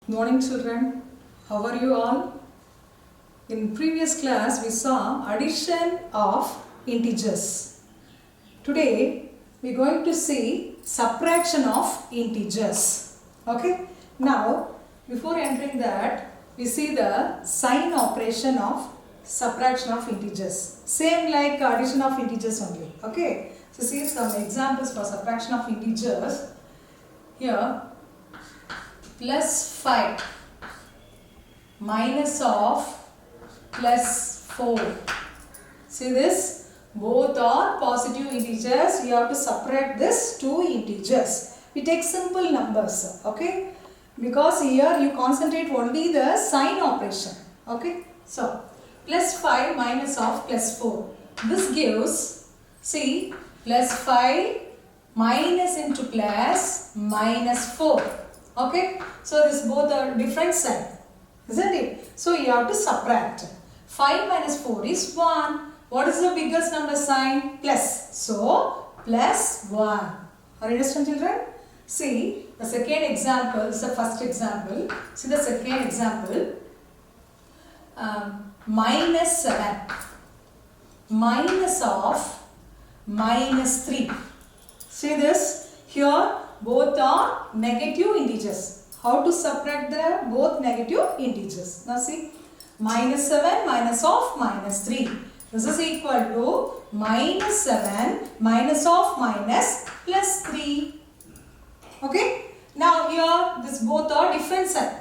Good morning children, how are you all? In previous class we saw addition of integers. Today we are going to see subtraction of integers. Okay, now before entering that we see the sign operation of subtraction of integers. Same like addition of integers only. Okay, so see some examples for subtraction of integers. Here plus 5 minus of plus 4. See this? Both are positive integers. You have to subtract this two integers. We take simple numbers. Okay? Because here you concentrate only the sign operation. Okay? So, plus 5 minus of plus 4. This gives, see, plus 5 minus into plus minus 4. Okay, so this both are different sign, isn't it? So you have to subtract. 5 minus 4 is 1. What is the biggest number sign? Plus. So plus 1. Are you understand children? See the second example is the first example. See the second example. Minus 7 minus of minus 3. See this? Here both are negative integers. How to subtract the both negative integers? Now see, minus 7 minus of minus 3. This is equal to minus 7 minus of minus plus 3. Okay? Now here this both are different sign.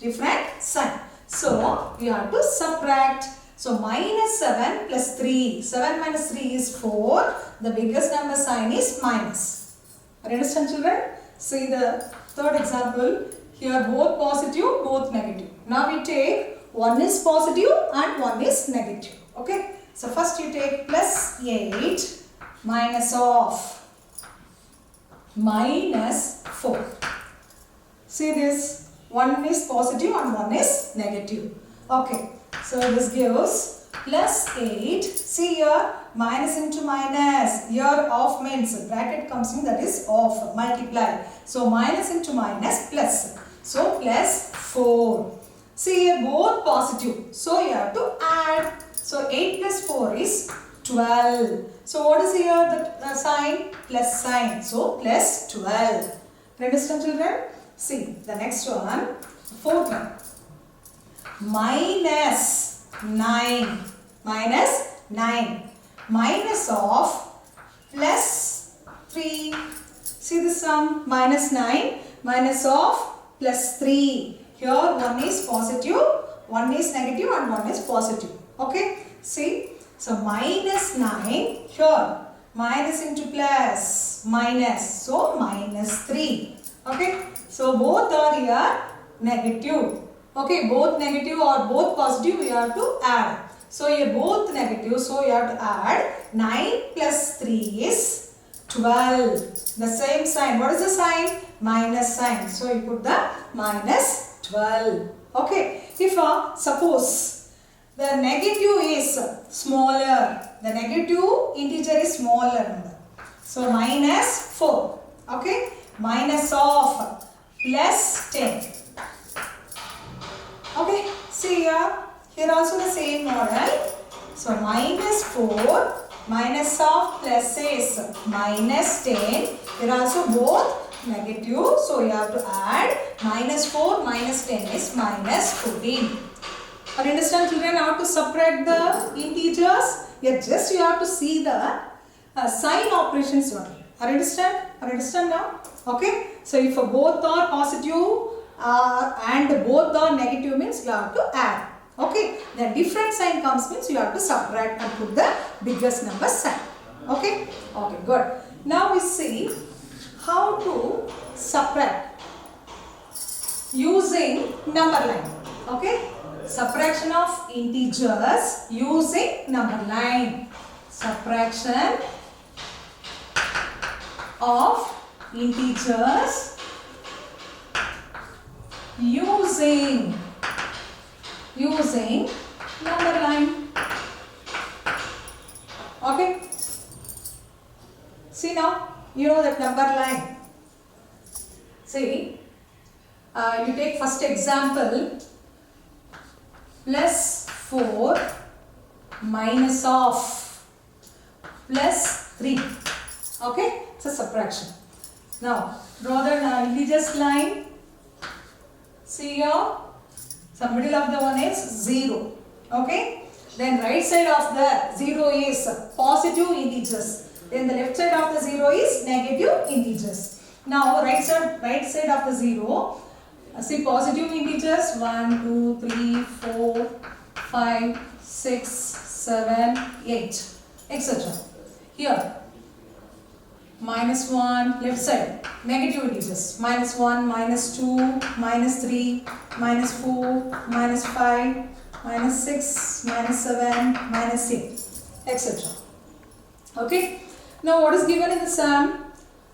Different sign. So we have to subtract. So minus 7 plus 3. 7 minus 3 is 4. The biggest number sign is minus. Understand children? See the third example. Here both positive, both negative. Now we take one is positive and one is negative. Okay. So first you take plus 8 minus of minus 4. See this? One is positive and one is negative. Okay. So this gives plus 8. See here, minus into minus. Here off means bracket comes in, that is off, multiply. So minus into minus plus. So plus 4. See here both positive. So you have to add. So 8 plus 4 is 12. So what is here the sign? Plus sign. So plus 12. Understand children? See the next one. Fourth one. Minus 9. Minus 9. Minus of plus 3. See the sum? Minus 9 minus of plus 3. Here one is positive, one is negative and one is positive. Okay? See? So minus 9 here. Minus into plus. Minus. So minus 3. Okay? So both are here negative. Okay? Both negative or both positive we have to add. So here both negative, so you have to add 9 plus 3 is 12. The same sign. What is the sign? Minus sign. So you put the minus 12. Okay. If suppose the negative is smaller, the negative integer is smaller number. So minus 4. Okay. Minus of plus 10. Okay. See here. Here also the same model. So minus 4 minus of plus is minus 10. Here also both negative. So you have to add minus 4 minus 10 is minus 14. You understand children how to subtract the integers? Here just you have to see the sign operations only. Understand? Understand now? Okay. So if both are positive and both are negative means you have to add. Okay, then different sign comes means you have to subtract and put the biggest number sign. Okay, okay, good. Now we see how to subtract using number line. Okay, subtraction of integers using number line. Subtraction of integers using number line. Okay. See now, you know that number line. See, you take first example, plus 4 minus of plus 3. Okay, it's a subtraction. Now, draw the integers line. See here, so middle of the one is 0. Okay, then right side of the 0 is positive integers. Then the left side of the 0 is negative integers. Now, right side of the 0, see positive integers 1, 2, 3, 4, 5, 6, 7, 8, etc. Here, minus 1, left side, negative integers, minus 1, minus 2, minus 3, minus 4, minus 5, minus 6, minus 7, minus 8, etc. Okay. Now, what is given in the sum?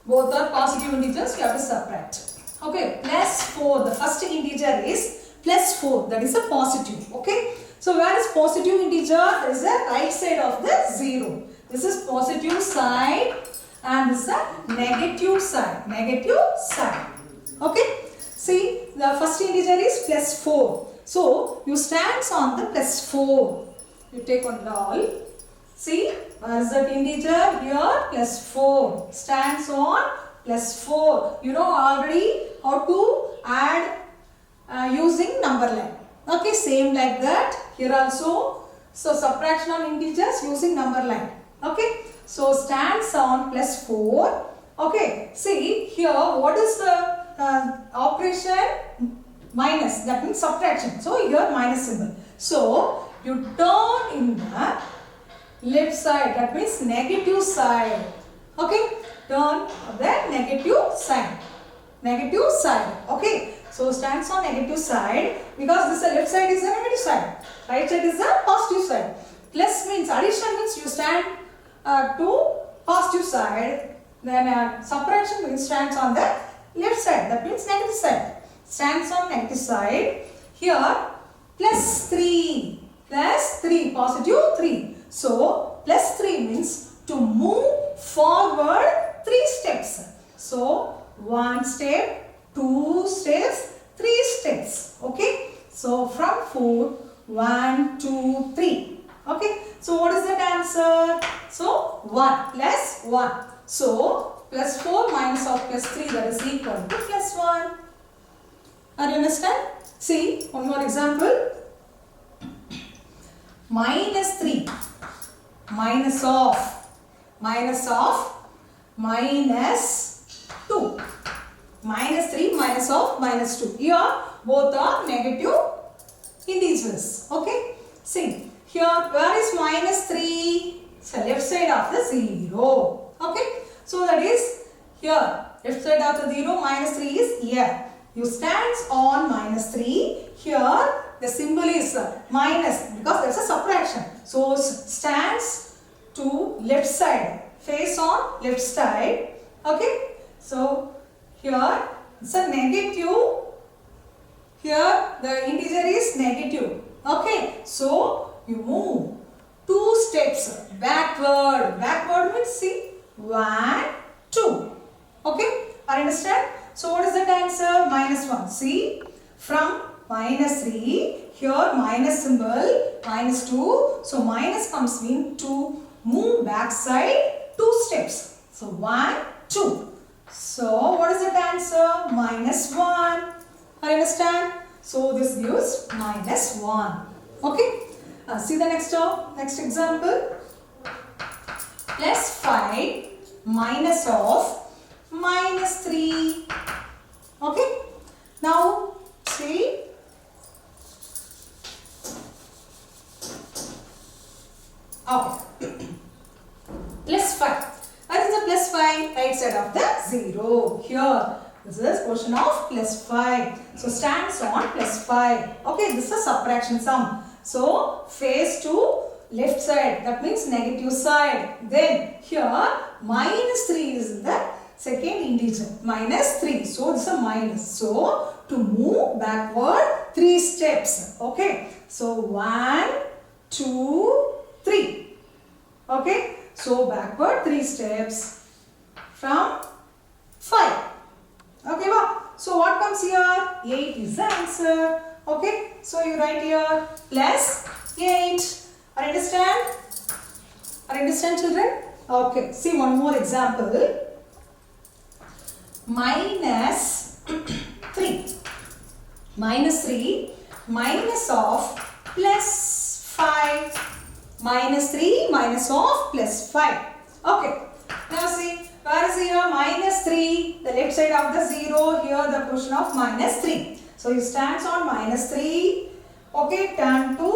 Both are positive integers, you have to subtract. Okay, plus 4, the first integer is plus 4, that is a positive. Okay, so where is positive integer? There is a right side of the 0. This is positive side and this is a negative side. Negative side. Okay, see the first integer is plus 4. So you stand on the plus 4. You take one doll. See, where is that integer? Here, plus 4. Stands on plus 4. You know already how to add using number line. Okay, same like that. Here also. So, subtraction on integers using number line. Okay, so stands on plus 4. Okay, see here, what is the operation? Minus, that means subtraction. So, here minus symbol. So, you turn in the left side, that means negative side. Okay, turn the negative side. Negative side. Okay, so stands on negative side because this left side is the negative side, right side is the positive side. Plus means addition means you stand to positive side. Then subtraction means stands on the left side, that means negative side. Stands on negative side. Here plus 3. Plus 3, positive 3. So, plus 3 means to move forward 3 steps. So, 1 step, 2 steps, 3 steps. Okay. So, from 4, 1, 2, 3. Okay. So, what is that answer? So, 1 plus 1. So, plus 4 minus of plus 3, that is equal to plus 1. Are you understand? See, one more example. Minus 3 minus of minus 2. Minus 3 minus of minus 2. Here both are negative integers. Okay. See here, where is minus 3? So left side of the 0. Okay. So that is here, left side of the 0, minus 3 is here. You stands on minus 3. Here the symbol is minus because that's a subtraction. So stands to left side, face on left side. Okay. So here it's a negative. Here the integer is negative. Okay. So you move 2 steps backward. Backward means see 1, 2. Okay. I understand. So what is that answer? Minus 1. See, from minus 3, here minus symbol, minus 2. So minus comes in to move back side 2 steps. So 1, 2. So what is that answer? Minus 1. I understand? So this gives minus 1. Okay. See the next example. Plus 5 minus of minus 3. Okay. Now see. Okay. Plus 5. What is the plus 5? Right side of the 0. Here. This is a portion of plus 5. So stands on plus 5. Okay. This is a subtraction sum. So face to left side. That means negative side. Then here minus 3 is the second integer. Minus 3. So this is a minus. So to move backward 3 steps. Okay. So 1, 2, 3. Okay. So backward 3 steps from 5. Okay. So what comes here? 8 is the answer. Okay. So you write here plus 8. Are you understand? Are you understand, children? Okay. See one more example. Minus 3. Minus 3 minus of plus 5. Minus 3 minus of plus 5. Okay. Now see, where is here? Minus 3. The left side of the 0. Here the portion of minus 3. So it stands on minus 3. Okay. Turn to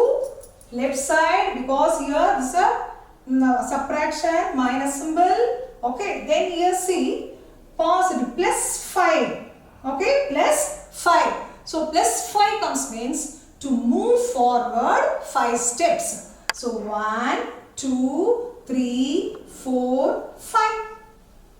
left side because here this is a subtraction minus symbol. Okay. Then here see positive plus 5. Okay. Plus 5. So plus 5 comes means to move forward 5 steps. So 1, 2, 3, 4, 5.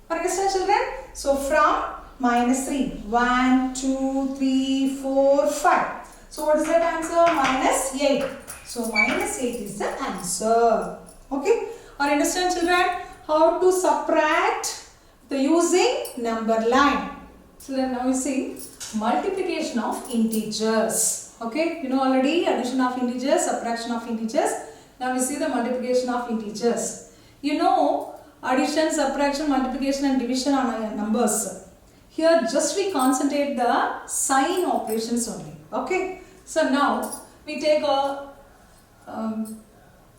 Understand, children? So from minus 3. 1, 2, 3, 4, 5. So what is that answer? Minus 8. So minus 8 is the answer. Okay? Or understand, children? How to subtract the using number line. Children, now you see multiplication of integers. Okay? You know already addition of integers, subtraction of integers. Now we see the multiplication of integers. You know addition, subtraction, multiplication and division on numbers. Here just we concentrate the sign operations only. Okay. So now we take a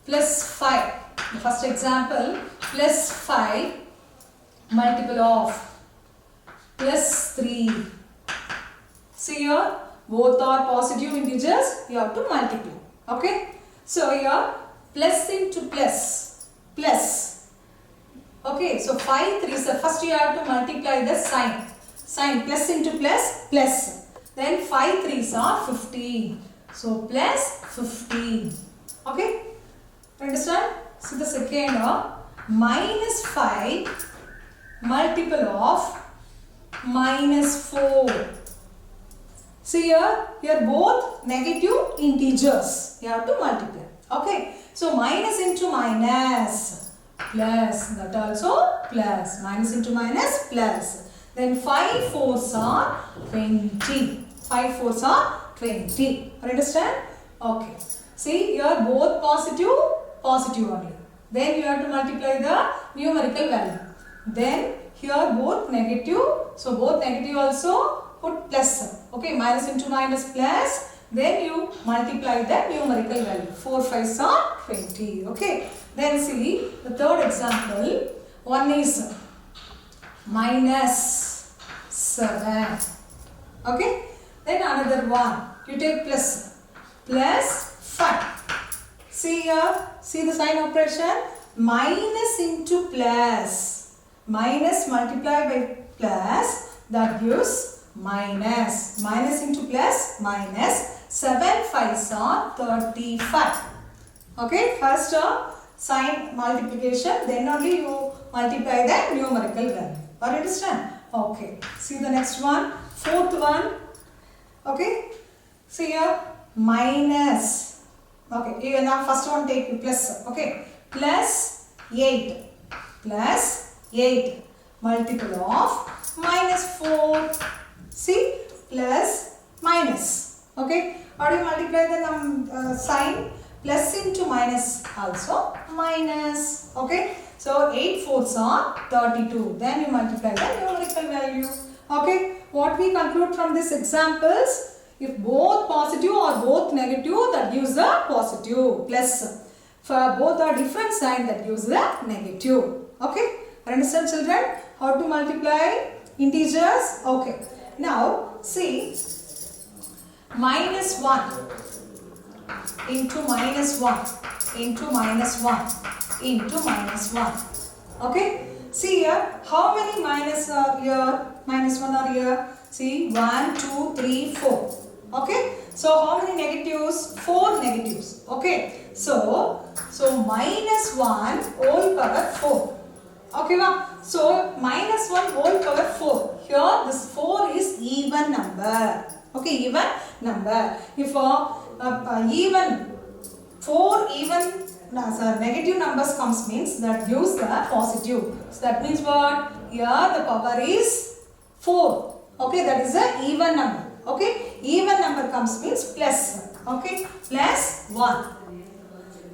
plus 5. The first example, plus 5 multiple of plus 3. See here both are positive integers. You have to multiply. Okay. So here plus into plus. Plus. Okay, so 5 3s. First you have to multiply the sign. Sign plus into plus, plus. Then 5 3s are 15. So plus 15. Okay, understand? So the second minus 5 multiple of minus 4. See here both negative integers. You have to multiply. Okay, so minus into minus, plus, that also plus, minus into minus, plus. Then 5 4s are 20. 5 4s are 20. Understand? Okay. See here both positive, positive only. Then you have to multiply the numerical value. Then here both negative, so both negative also put plus. Okay, minus into minus plus. Then you multiply the numerical value. 4 5s are 20. Okay. Then see the third example. One is minus 7. Okay. Then another one. You take plus. Plus 5. See here. See the sign operation. Minus into plus. Minus multiplied by plus. That gives minus. Minus into plus. Minus. 7 5s are 35. Okay, first sign multiplication, then only you multiply the numerical value. Or understand? Okay, see the next one, fourth one. Okay, see here minus. Okay, you now first one take plus. Okay, plus 8. Plus 8 multiple of minus 4. See, plus minus. Okay, how do you multiply the sign? Plus into minus also minus. Okay, so 8 4s are 32. Then you multiply the numerical value. Okay, what we conclude from these examples? If both positive or both negative, that gives the positive. Plus, for both are different sign, that gives the negative. Okay, understand, children? How to multiply integers? Okay, now see. Minus 1 into minus 1 into minus 1 into minus 1. Okay. See here, how many minus are here? Minus 1 are here. See, 1, 2, 3, 4. Okay. So, how many negatives? 4 negatives. Okay. So minus 1 whole power 4. Okay. So, minus 1 whole power 4. Here, this 4 is even number. Okay, even number. If even 4 even negative numbers comes means that gives the positive. So that means what? Here the power is 4. Okay, that is a even number. Okay, even number comes means plus. Okay, plus 1.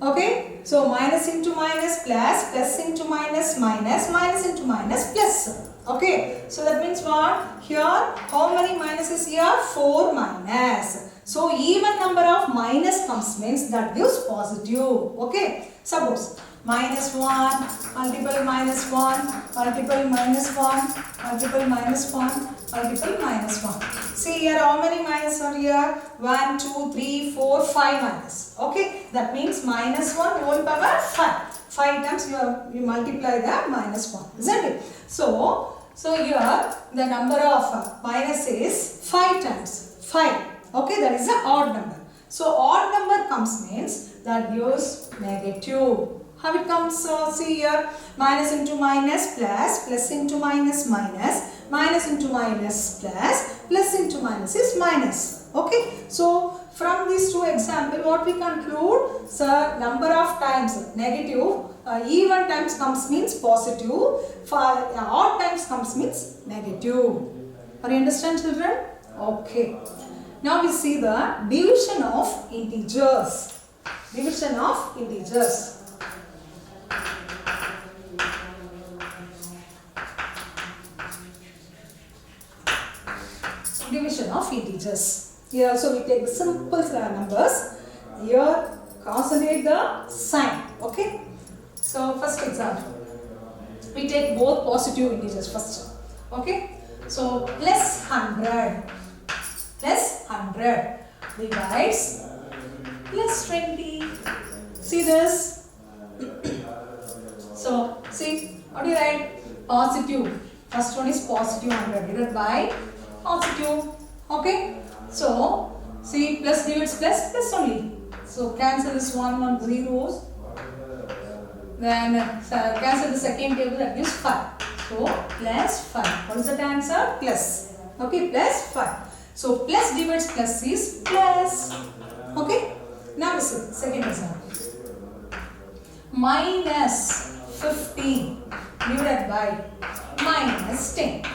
Okay, so minus into minus plus, plus into minus minus, minus into minus plus. Okay, so that means what? Here, how many minuses here? 4 minus. So even number of minus comes means that gives positive. Okay, suppose minus 1, multiple minus 1, multiple minus 1, multiple minus 1, multiple minus 1. See here how many minus are here? 1, 2, 3, 4, 5 minus. Okay, that means minus 1 whole power 5. 5 times you multiply the minus 1, isn't it? So here the number of minus is 5 times 5. Okay, that is an odd number. So odd number comes means that gives negative. How it comes? See here, minus into minus plus, plus into minus minus, minus into minus plus, plus into minus is minus. Okay, so from these two examples, what we conclude? So number of times negative, even times comes means positive, odd times comes means negative. Are you understand, children? Okay. Now we see the division of integers. Division of integers. Division of integers. Here also we take the simple numbers. Here concentrate the sign. Okay. So first example, we take both positive integers first. Okay. So plus 100. Plus 100 divides plus 20. See this? So see, what do you write? Positive. First one is positive 100 divided by positive. Okay. So see, plus divides plus, plus only. So cancel this 1 zeros. Then cancel the second table, that gives 5. So plus 5. What is that answer? Plus. Okay, plus 5. So plus divides plus is plus. Okay. Now listen, second example. Minus 15 divided by minus 10.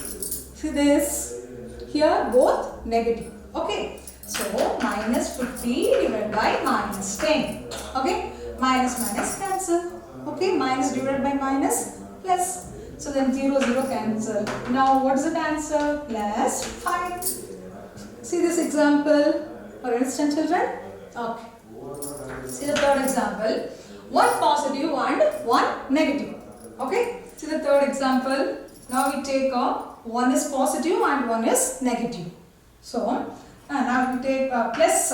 See this? Here both negative. Okay. So minus 50 divided by minus 10. Okay. Minus minus cancel. Okay. Minus divided by minus plus. So then 0 0 cancel. Now what is the answer? Plus 5. See this example. For instance, children. Okay. See the third example. One positive and one negative. Okay. See the third example. Now we take one is positive and one is negative. So now we take plus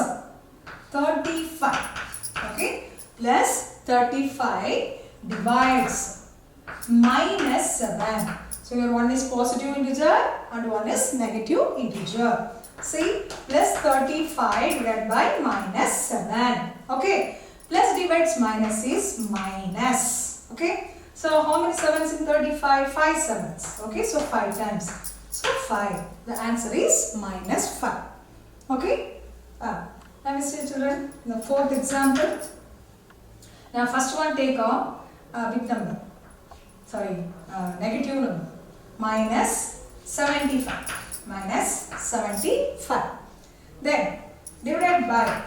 35. Okay. Plus 35 divides minus 7. So here one is positive integer and one is negative integer. See, plus 35 divided by minus 7. Okay. Plus divides minus is minus. Okay. So how many 7s in 35? 5 7s. Okay. So 5 times. So 5. The answer is minus 5. Okay. Let me see, children. The fourth example. Now first one take a big number. Sorry, negative number. Minus 75. Minus 75. Then divided by,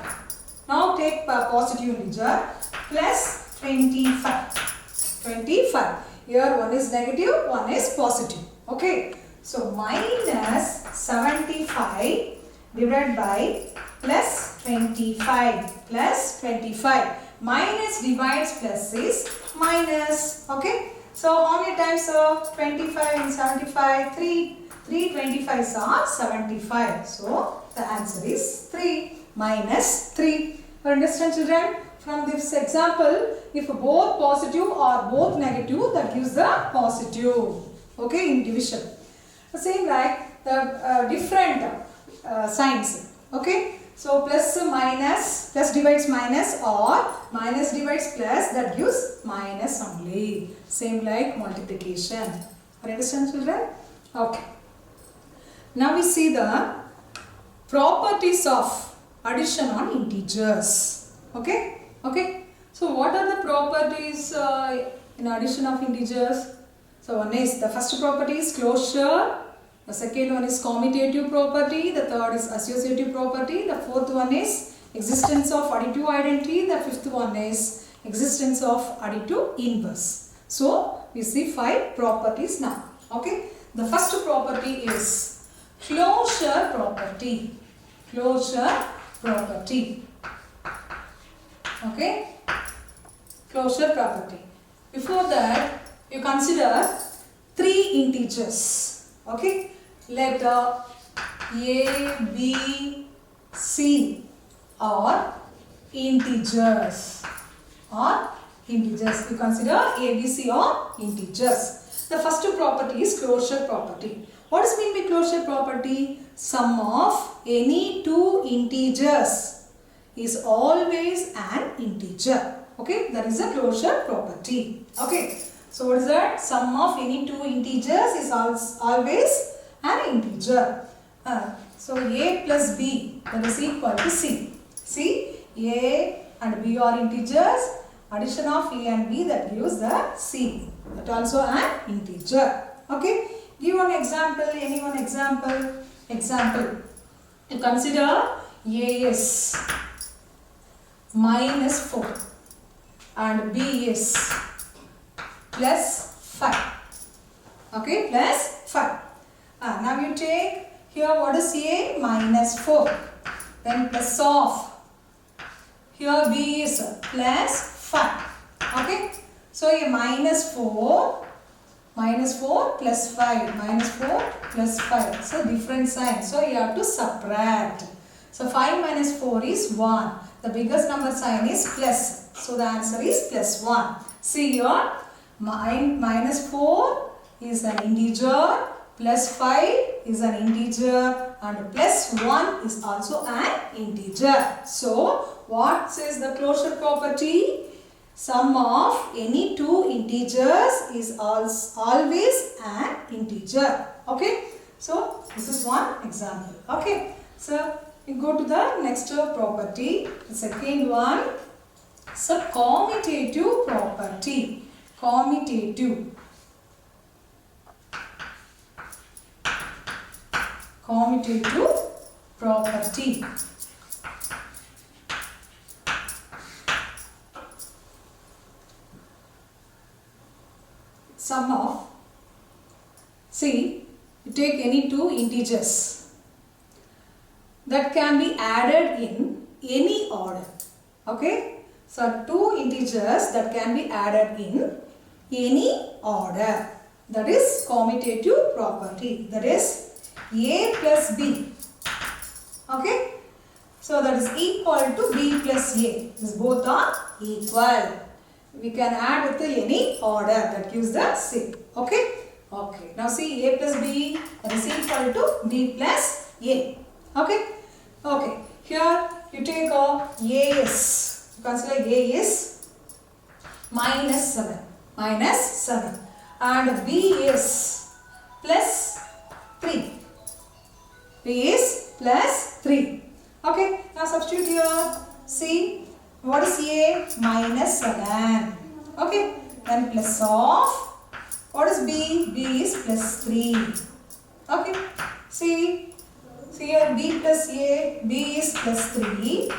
now take positive integer, plus 25. 25. Here one is negative, one is positive. Okay. So minus 75 divided by plus 25. Plus 25. Minus divides plus is minus. Okay. So how many times 25 and 75? 3. 3 25s are 75. So the answer is 3 minus 3. You understand, children? From this example, if both positive or both negative, that gives the positive. Okay, in division. The same like the different signs. Okay. So plus minus, plus divides minus, or minus divides plus, that gives minus only. Same like multiplication. Understand, children? Okay. Now we see the properties of addition on integers. Okay? Okay. So what are the properties in addition of integers? So one is, the first property is closure, The second one is commutative property. The third is associative property. The fourth one is existence of additive identity. The fifth one is existence of additive inverse. So we see 5 properties now. Okay. The first property is closure property. Closure property. Okay. Closure property. Before that, you consider 3 integers. Okay. Let A, B, C are integers. You consider A, B, C are integers. The first property is closure property. What is meant by closure property? Sum of any 2 integers is always an integer. Okay, that is a closure property. Okay, so what is that? Sum of any 2 integers is always an integer. So A plus B, that is equal to C. See, A and B are integers. Addition of A and B, that gives the C. That also an integer. Okay, give one example. Any one example? Example. You consider A is minus 4 and B is plus 5. Okay, plus 5. Now you take here, what is A? Minus 4. Then plus of. Here B is plus 5. Okay. So a minus 4 plus 5. Minus 4 plus 5. So different sign. So you have to subtract. So 5 minus 4 is 1. The biggest number sign is plus. So the answer is plus 1. See here. Minus 4 is an integer. Plus 5 is an integer and plus 1 is also an integer. So, what says the closure property? Sum of any 2 integers is always an integer. Okay. So, this is one example. Okay. So, we go to the next property. The second one is a commutative property. Commutative property. Sum of, see, you take any 2 integers that can be added in any order. Okay, so 2 integers that can be added in any order. That is commutative property. That is A plus B. Okay. So that is equal to B plus A. These both are equal. We can add with any order that gives the C. Okay. Okay. Now see A plus B, that is equal to B plus A. Okay. Okay. Here you take A is, consider A is minus 7. Minus 7. And B is plus 3. B is plus 3. Okay, now substitute here. See, what is A? Minus 7. Okay, then plus of, what is B? B is plus 3. Okay, see here B plus A, B is plus 3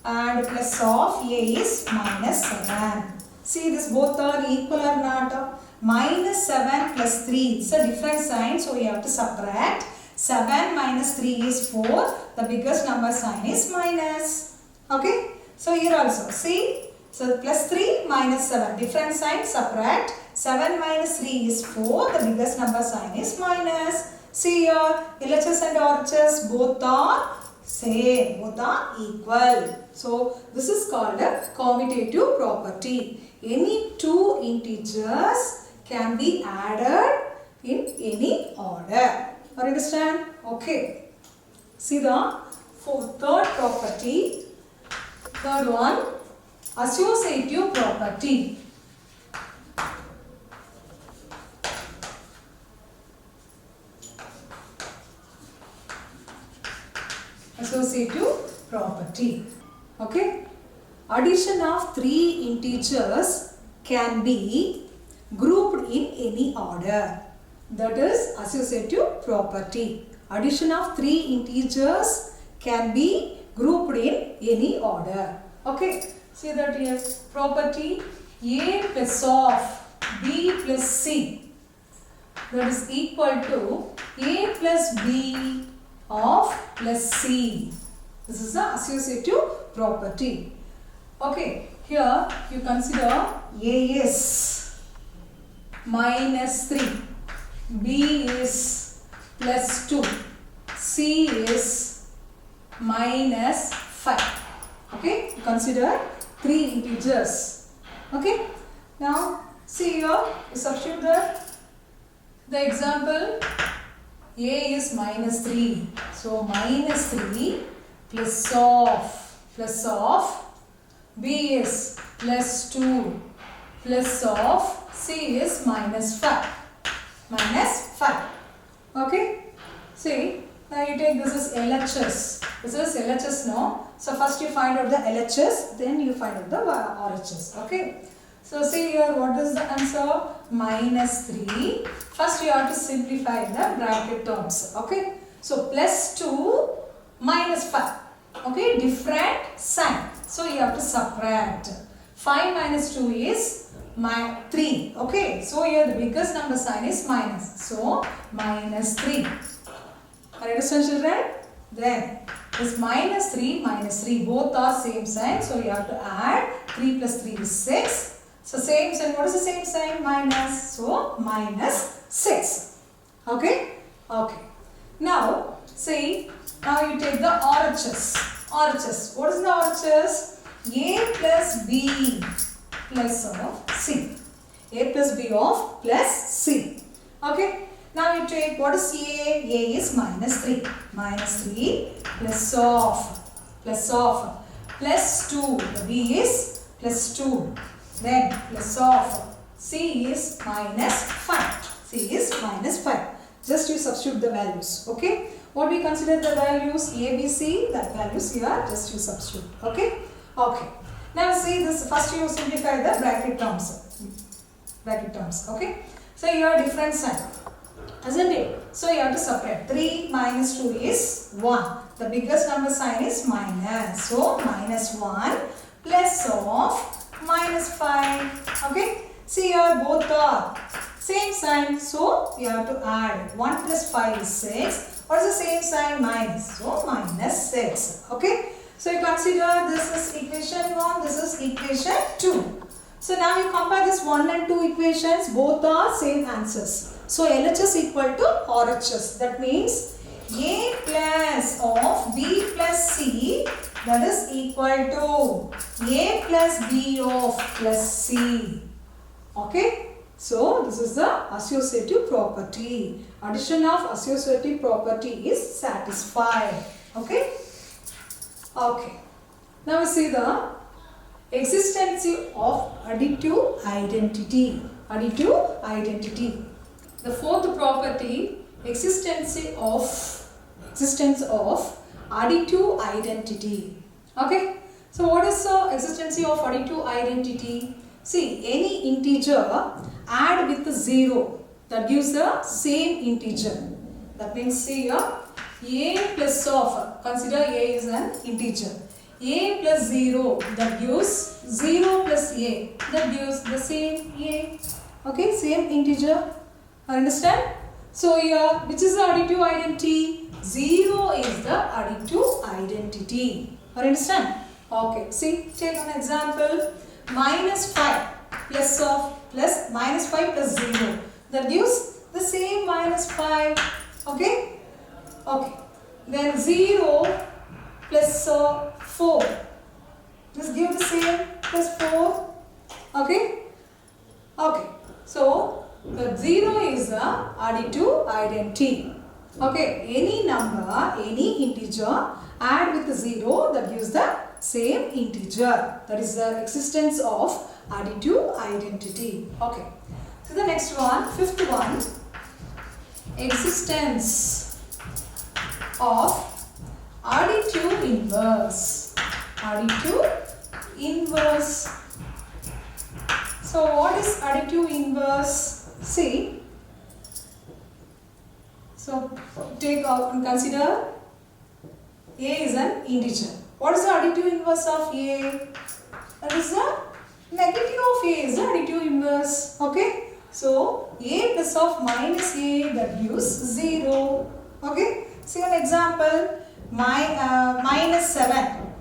and plus of A is minus 7. See, this both are equal or not? Minus 7 plus 3, it's a different sign, so we have to subtract. 7 minus 3 is 4. The biggest number sign is minus. Okay. So here also. See. So plus 3 minus 7. Different sign. Subtract. 7 minus 3 is 4. The biggest number sign is minus. See here. LHS and RHS both are same. Both are equal. So this is called a commutative property. Any 2 integers can be added in any order. Understand? Okay. See the third property. Third one, associative property. Associative property. Okay. Addition of 3 integers can be grouped in any order. That is associative property. Addition of three integers can be grouped in any order. Okay, see that here. Property A plus of B plus C, that is equal to A plus B of plus C. This is the associative property. Okay, here you consider A is minus 3, B is plus 2, C is minus 5. Okay, consider three integers. Okay, now see here, you substitute the example. A is minus 3, so minus 3 plus of B is plus 2 plus of C is minus 5. Okay, see, now you take this is LHS. This is LHS now. So first you find out the LHS, then you find out the RHS. Okay, so see here, what is the answer? Minus 3. First you have to simplify the bracket terms. Okay, so plus 2 minus 5. Okay, different sign. So you have to subtract. 5 minus 2 is 3. Okay, so here the biggest number sign is minus. So minus 3. Are you understand, children? Then this minus 3 both are same sign. So you have to add 3 plus 3 is 6. So same sign. What is the same sign? Minus. So minus 6. Okay. Okay. Now see. Now you take the RHS. RHS. What is the RHS? A plus B plus of C. A plus B of plus C. Okay. Now you take, what is A? A is minus 3. Minus 3 plus of plus 2. The B is plus 2. Then plus of C is minus 5. C is minus 5. Just you substitute the values. Okay. What we consider the values? A, B, C. That values here. Just you substitute. Okay. Okay. Now see this. First you simplify the bracket terms. Okay. So you have different sign. Isn't it? So you have to separate. 3 minus 2 is 1. The biggest number sign is minus. So minus 1 plus of minus 5. Okay. See here both are same sign. So you have to add. 1 plus 5 is 6. What is the same sign? Minus. So minus 6. Okay. So you consider this is equation 1. This is equation 2. So now you compare this 1 and 2 equations. Both are same answers. So LHS equal to RHS. That means A plus of B plus C, that is equal to A plus B of plus C. Okay. So this is the associative property. Addition of associative property is satisfied. Okay. Okay. Now we see the existence of additive identity. Additive identity. The fourth property, existence of additive identity. Okay. So what is the existence of additive identity? See, any integer add with 0, that gives the same integer. That means see here, A plus of, consider A is an integer. A plus 0, that gives 0 plus A, that gives the same A. Okay, same integer. Understand? So here, which is the additive identity? 0 is the additive identity. Understand? Okay, see, take an example. Minus 5 plus minus 5 plus 0. That gives the same minus 5. Okay? Okay. Then 0 plus 4. This gives the same plus 4. Okay? Okay. So, the 0 is the additive identity. Okay. Any number, any integer, add with the 0, that gives the same integer. That is the existence of additive identity. Okay. So the next one, fifth one, existence of additive inverse. Additive inverse. So what is additive inverse? See, So take out and consider A is an integer. What is the additive inverse of A? That is the negative of A is the additive inverse. Okay. So A plus of minus A, that gives 0. Okay. See an example. Minus 7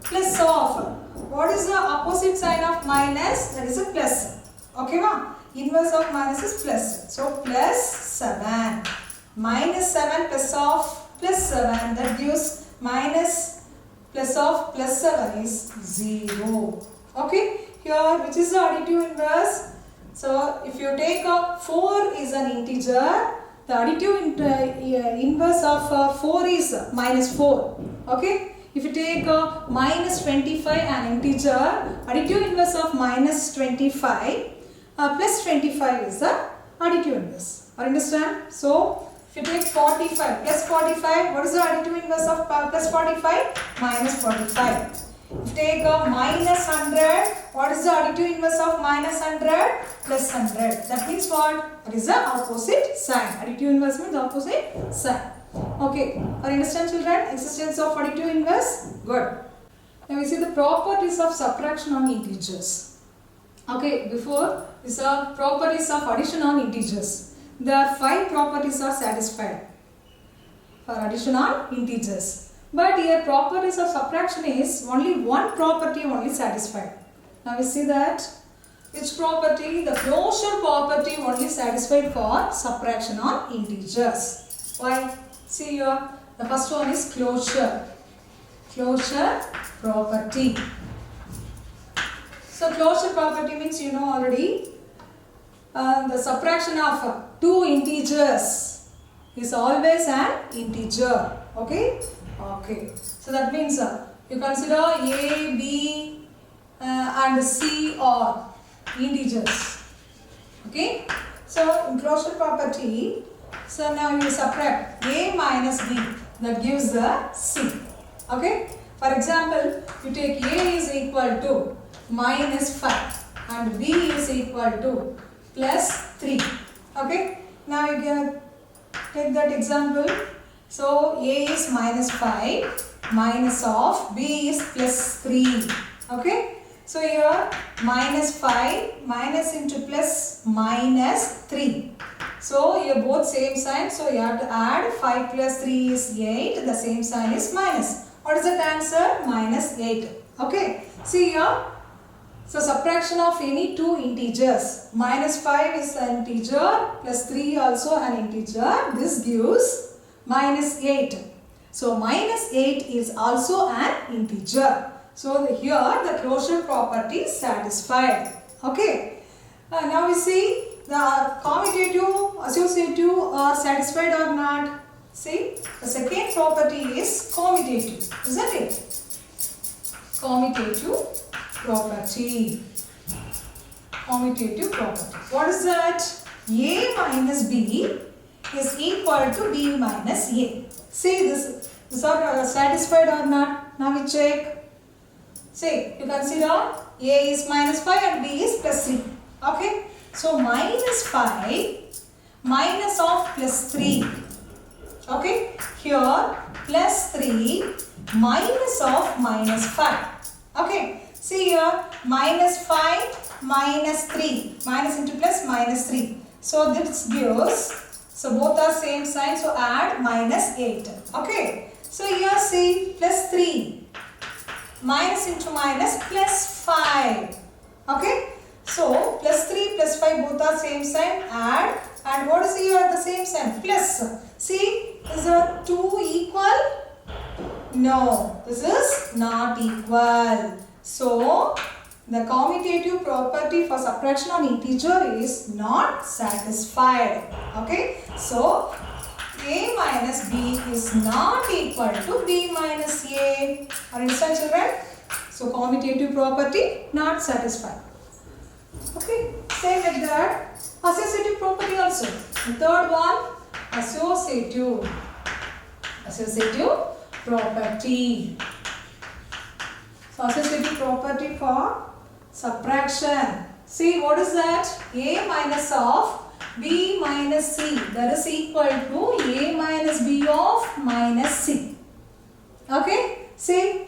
plus of, what is the opposite sign of minus? That is a plus. Okay ma? Inverse of minus is plus. So plus 7. Minus 7 plus of plus 7, that gives minus plus of plus 7 is 0. Okay. Here which is the additive inverse? So if you take a 4 is an integer, the additive inverse of 4 is minus 4. Okay. If you take minus 25 an integer, additive inverse of minus 25 plus 25 is the additive inverse. Understand? So if you take 45 plus 45, what is the additive inverse of plus 45? Minus 45. If you take minus 100, what is the additive inverse of minus 100? Plus 100. That means what? That is the opposite sign. Additive inverse means opposite sign. Okay. Understand children? Existence of additive inverse? Good. Now we see the properties of subtraction on integers. Okay. Before is the properties of addition on integers. There are 5 properties are satisfied for addition on integers. But here properties of subtraction is only one property only satisfied. Now we see that which property? The closure property only satisfied for subtraction on integers. Why? See here, the first one is closure. Closure property. So closure property means you know already the subtraction of 2 integers is always an integer. Okay. Okay, so that means you consider A, B and C are integers. Okay, so in closure property, so now you subtract A minus B, that gives the C. Okay, for example, you take A is equal to minus 5 and B is equal to plus 3. Okay, now you can take that example. So A is minus 5, minus of B is plus 3. Okay. So here minus 5, minus into plus minus 3. So here both same sign. So you have to add 5 plus 3 is 8. The same sign is minus. What is that answer? Minus 8. Okay. See here. So subtraction of any 2 integers. Minus 5 is an integer, plus 3 also an integer. This gives minus 8. So minus 8 is also an integer. So here the closure property is satisfied. Okay. Now we see the commutative, associative are satisfied or not. See, the second property is commutative, isn't it? Commutative property. Commutative property. What is that? A minus B is equal to B minus A. See, these are satisfied or not? Now we check. See, you consider A is minus 5 and B is plus 3. Okay. So minus 5 minus of plus 3. Okay. Here plus 3 minus of minus 5. Okay. See here minus 5 minus 3. Minus into plus minus 3. So this gives, so both are same sign, so add minus 8. Okay. So here see plus 3. Minus into minus plus 5. Okay. So plus 3 plus 5 both are same sign, add, and what is here the same sign? Plus. See, is the 2 equal? No, this is not equal. So the commutative property for subtraction on integer is not satisfied. Okay. So A minus B is not equal to B minus A. Understand children? So commutative property not satisfied. Okay. Same like that. Associative property also. The third one, associative. Associative property. So associative property for subtraction. See what is that? A minus of B minus C, that is equal to A minus B of minus C. Okay, see,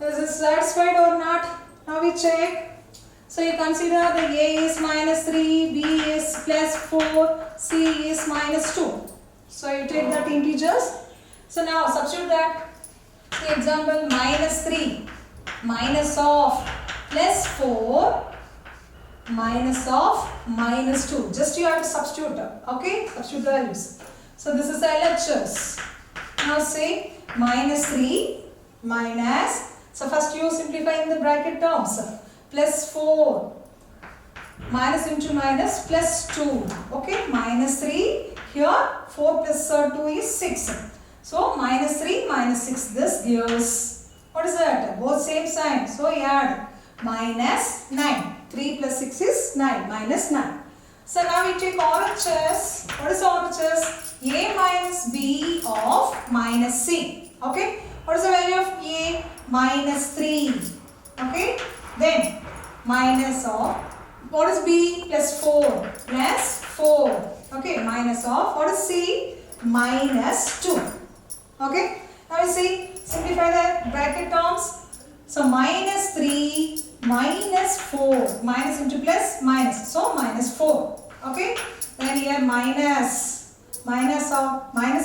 is it satisfied or not? Now we check. So you consider the A is minus 3, B is plus 4, C is minus 2. So you take that integers. So now substitute that. See example, minus 3 minus of plus 4 minus of minus 2. Just you have to substitute. Okay, substitute values. So this is LHS. Now say minus 3 minus, so first you simplify in the bracket terms, plus 4 minus into minus plus 2. Okay, minus 3 here, 4 plus 2 is 6. So minus 3 minus 6, this gives, what is that? Both same sign. So you add minus 9. 3 plus 6 is 9, minus 9. So now we take RHS. What is RHS? A minus B of minus C. Okay. What is the value of A? Minus 3. Okay. Then minus of, what is B? Plus 4. Plus 4. Okay. Minus of, what is C? Minus 2. Okay. Now you see, simplify the bracket terms. So minus 3 minus 4, minus into plus minus, so minus 4. Okay. Then here minus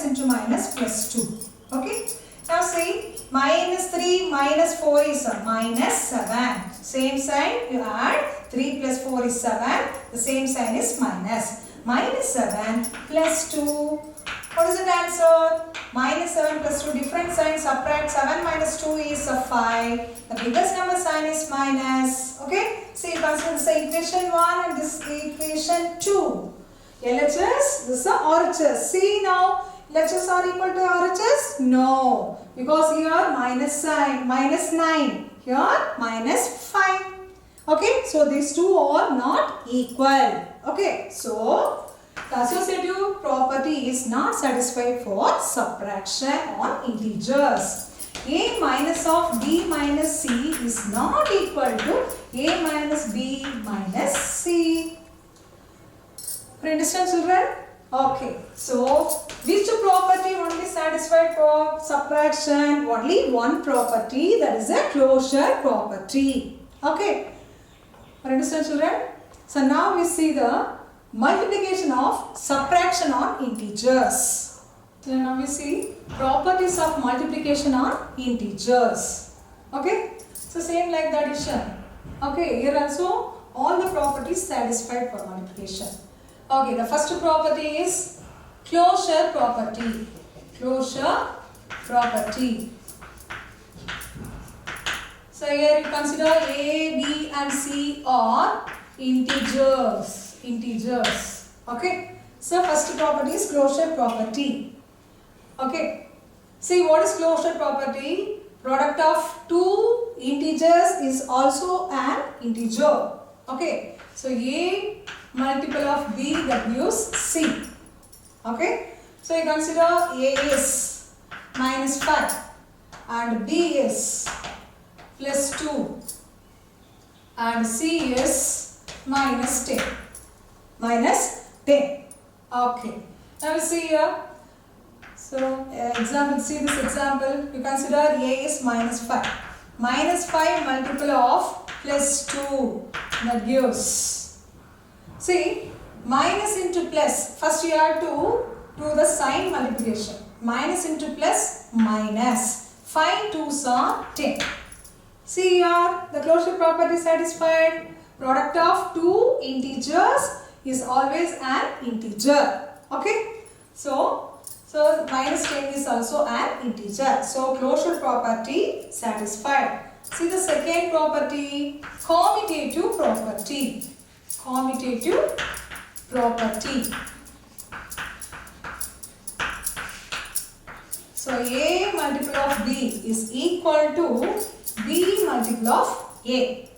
into minus plus 2. Okay. Now see, minus 3 minus 4 is minus 7. Same sign you add, 3 plus 4 is 7. The same sign is minus. Minus 7 plus 2. What is the answer? Minus 7 plus 2, different sign, subtract 7 minus 2 is 5. The biggest number sign is minus. Okay? See, consider this equation 1 and this equation 2. LHS, this is the RHS. See now, LHS are equal to RHS? No. Because here minus sign, minus 9. Here minus 5. Okay? So, these two are not equal. Okay? So, the associative property is not satisfied for subtraction on integers. A minus of B minus C is not equal to A minus B minus C. Understand, children? Okay. So, which property only satisfied for subtraction? Only one property, that is a closure property. Okay. Understand, children? So, now we see the multiplication of subtraction on integers. So now we see properties of multiplication on integers. Okay. So same like the addition. Okay. Here also all the properties satisfied for multiplication. Okay. The first property is closure property. Closure property. So here you consider A, B and C are integers. Integers. Okay. So first property is closure property. Okay. See, what is closure property? Product of two integers is also an integer. Okay. So A multiple of B, that gives C. Okay. So you consider A is minus 5 and B is plus 2 and C is minus 10. Minus 10. Okay. Now we see here. So example, see this example. You consider A is minus 5. Minus 5 multiple of plus 2. That gives. See, minus into plus. First you have to do the sign multiplication. Minus into plus minus. 5 2s are 10. See here, the closure property satisfied. Product of two integers is always an integer. Okay. So minus 10 is also an integer. So closure property satisfied. See the second property, commutative property. Commutative property. So A multiple of B is equal to B multiple of A.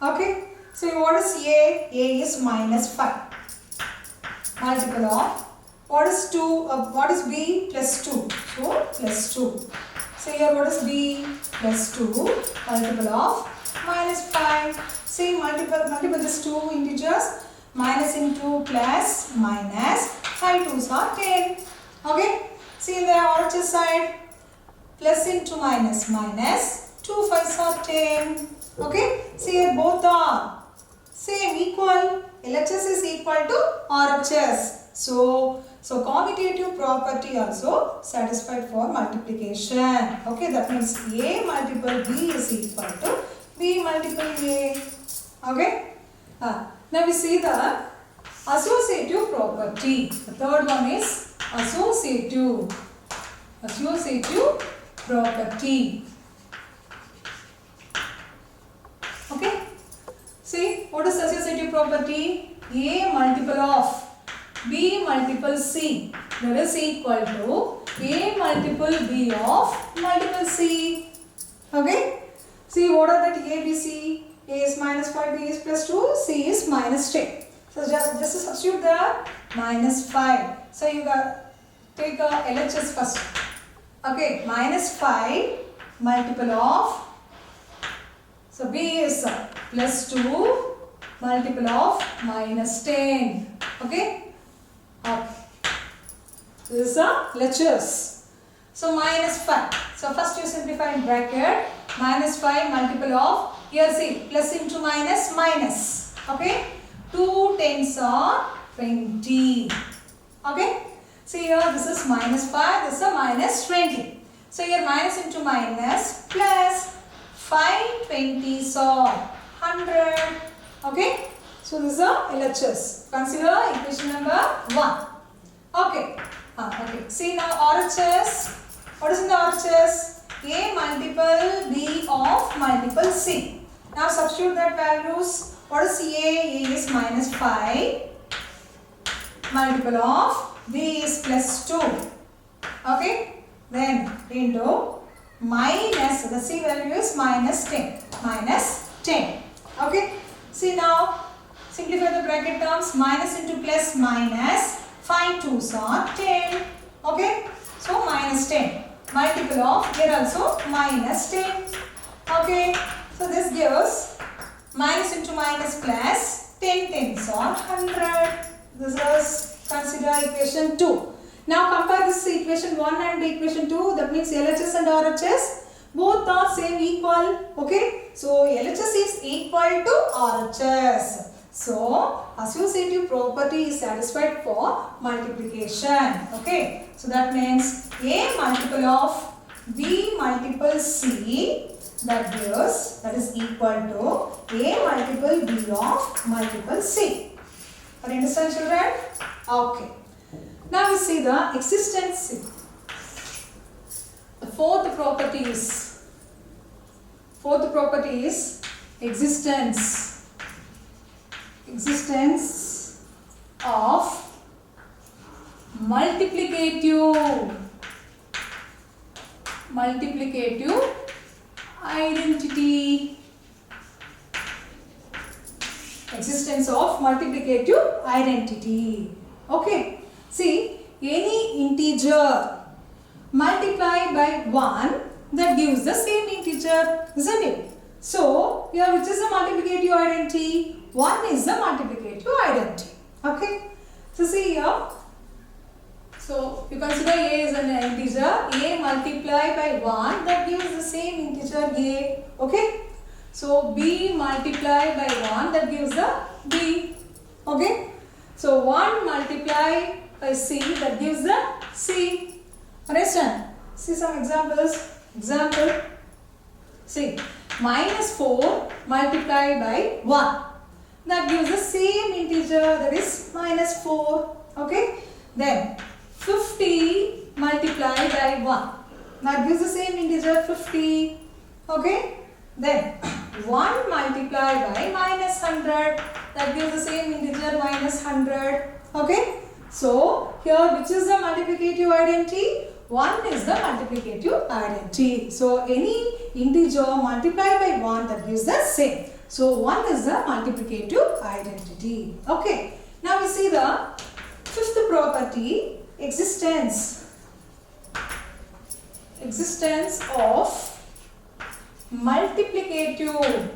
Okay. So what is A? A is minus 5. Multiple of, what is 2? What is B? Plus 2. So plus 2. So here what is B? Plus 2. Multiple of minus 5. See multiple this two integers. minus into plus minus, 5 2s are 10. Okay, see the RHS side, plus into minus minus, 2 5s are 10. Okay, see here both are same, equal. LHS is equal to RHS. So commutative property also satisfied for multiplication. Okay, that means A multiple B is equal to B multiple A. Okay. Now we see the associative property. The third one is associative property. Okay. See, what is associative property? A multiple of B multiple C, that is equal to A multiple B of multiple C. Okay. See, what are that A, B, C? A is minus 5, B is plus 2, C is minus 10. So just to substitute there, minus 5. So you take LHS first. Okay, minus 5 multiple of, so B is plus 2 multiple of minus 10. Okay. Okay. This is a LHS. So minus 5. So first you simplify in bracket. Minus 5 multiple of, here see, plus into minus, minus. Okay. 2 tens are 20. Okay. See here, this is minus 5, this is a minus 20. So here minus into minus, plus 5 20s are 100. Okay. So this is a LHS. Consider equation number 1. Okay. Okay. See now RHS. What is in the RHS? A multiple B of multiple C. Now substitute that values. What is A? A is minus 5. Multiple of B is plus 2. Okay. Then into minus, the C value is minus 10. Minus 10. Okay. See now, simplify the bracket terms. Minus into plus minus, 5 2s are 10. Okay. So minus 10. Multiple of, here also minus 10. Okay. So this gives minus into minus plus, 10 tens are 100. This is consider equation 2. Now compare this equation 1 and equation 2. That means LHS and RHS both are same, equal. Okay. So LHS is equal to RHS. So associative property is satisfied for multiplication. Okay. So that means A multiple of B multiple C, that is equal to A multiple B of multiple C. Are you understand, children? Okay. Now we see the existence. The fourth property is existence of multiplicative identity. Existence of multiplicative identity. Okay. See, any integer multiplied by 1, that gives the same integer, isn't it? So, here which is the multiplicative identity? 1 is the multiplicative identity. Okay. So, see here. So, you consider A is an integer. A multiplied by 1, that gives the same integer A. Okay. So, B multiplied by 1, that gives the B. Okay. So, 1 multiplied by C, that gives the C. Understand? See some examples. Example. See, minus 4 multiplied by 1. That gives the same integer, that is minus 4. Okay. Then 50 multiplied by 1. That gives the same integer 50. Okay. Then 1 multiplied by minus 100. That gives the same integer minus 100. Okay. So, here which is the multiplicative identity? 1 is the multiplicative identity. So, any integer multiplied by 1, that gives the same. So, 1 is the multiplicative identity. Okay. Now, we see the fifth property, existence of multiplicative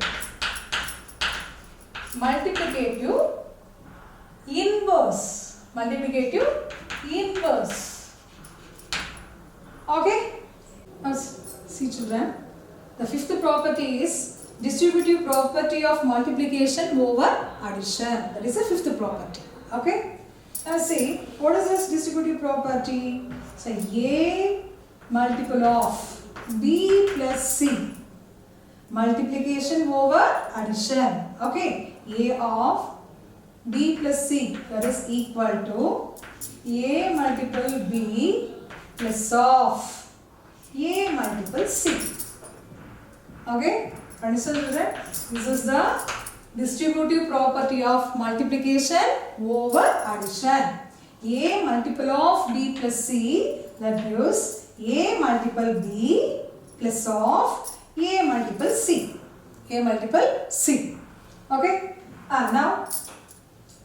inverse. Multiplicative inverse. Okay? Now see children, the fifth property is distributive property of multiplication over addition. That is the fifth property. Okay? Now see, what is this distributive property? So A multiple of B plus C. Multiplication over addition. Okay? A of B plus C, that is equal to A multiple B plus of A multiple C. Okay? Understand children? This is the distributive property of multiplication over addition. A multiple of B plus C, that gives A multiple B plus of A multiple C. A multiple C. Okay? Now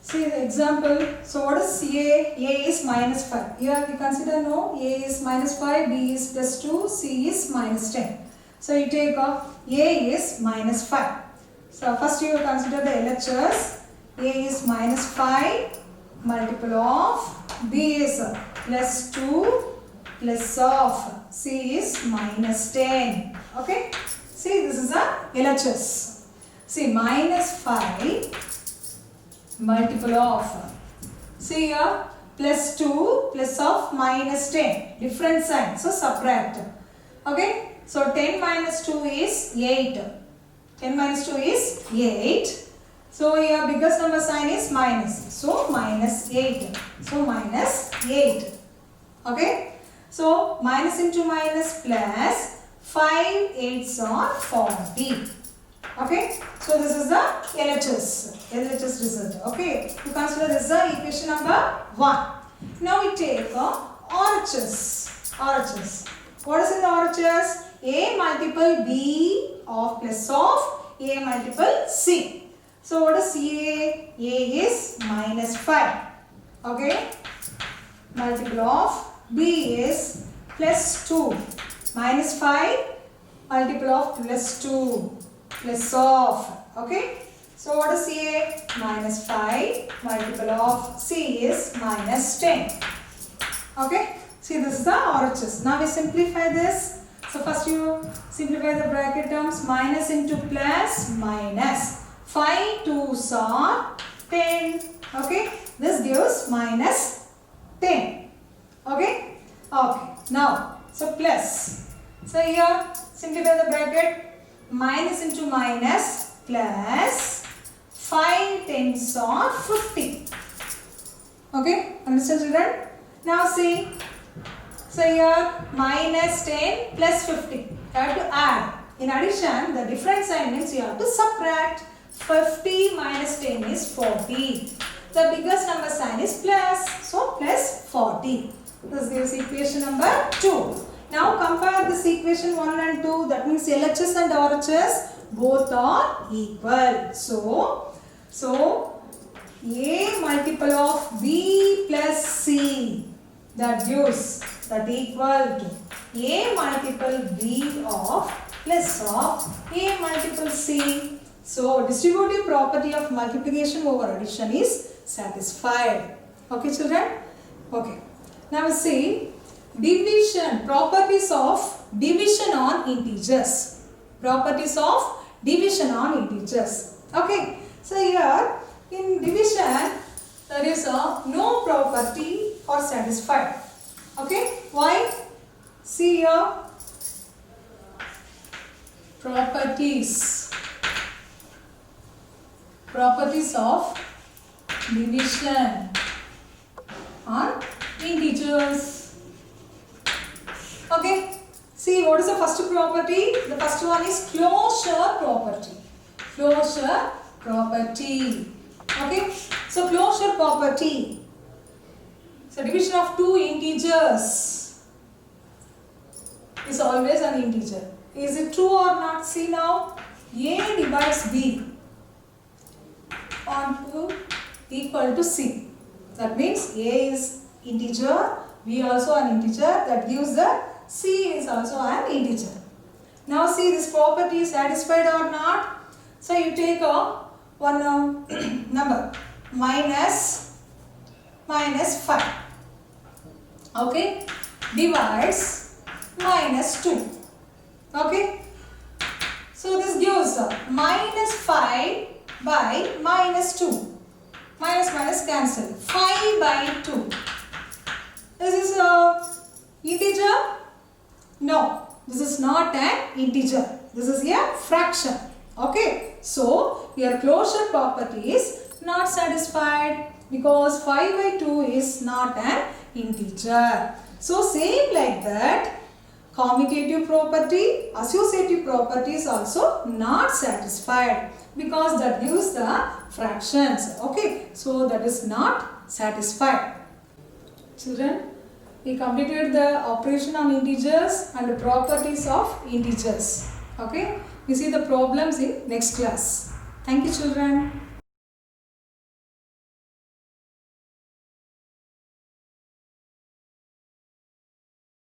see the example. So what is A? A is minus 5. Here we consider no. A is minus 5, B is plus 2, C is minus 10. So you take off A is minus 5. So first you consider the LHS. A is minus 5 multiple of B is plus 2 plus of C is minus 10. Okay? See, this is a LHS. See, minus 5 multiple of, see here, plus 2 plus of minus 10. Different sign. So subtract. Okay? So 10 minus 2 is 8. 10 minus 2 is 8. So here biggest number sign is minus. So minus 8. So minus 8. Okay? So minus into minus plus 5 8s are 40. Okay? So this is the LHS result. Okay? You consider this the equation number 1. Now we take RHS. RHS. What is in the RHS? A multiple B of plus of A multiple C. So what is A? A is minus 5. Okay? Multiple of B is plus 2. Minus 5 multiple of plus 2 plus of. Okay? So what is A? Minus 5 multiple of C is minus 10. Okay? See, this is the RHS. Now we simplify this. So first you simplify the bracket terms. Minus into plus minus. 5 2s are 10. Okay? This gives minus 10. Okay? Okay. Now, so plus. So here simplify the bracket. Minus into minus plus 5 10s are 50. Okay? Understand children? Now see. So here minus 10 plus 50. You have to add. In addition, the different sign means you have to subtract. 50 minus 10 is 40. The biggest number sign is plus. So plus 40. This gives equation number 2. Now compare this equation 1 and 2. That means LHS and RHS both are equal. So A multiple of B plus C, that gives that equal to A multiple B of plus of A multiple C. So distributive property of multiplication over addition is satisfied. Okay children? Okay. Now see division, properties of division on integers. Properties of division on integers. Okay. So here in division there is no property or satisfied. Okay. Why? See here properties of division on integers. Okay. See what is the first property? The first one is closure property. Closure property. Okay. So closure property. So division of two integers is always an integer. Is it true or not? See now. A divides B onto equal to C. That means A is integer, B also an integer. That gives the C is also an integer. Now see this property is satisfied or not. So you take one number minus minus 5. Okay, divides minus 2. Okay, so this gives minus 5 by minus 2. Minus minus cancel. 5 by 2. This is a integer? No, this is not an integer. This is a fraction. Okay, so your closure property is not satisfied because 5 by 2 is not an integer. So same like that, commutative property, associative property is also not satisfied because that gives the fractions. Okay, so that is not satisfied. Children, we completed the operation on integers and the properties of integers. Okay, we see the problems in next class. Thank you, children.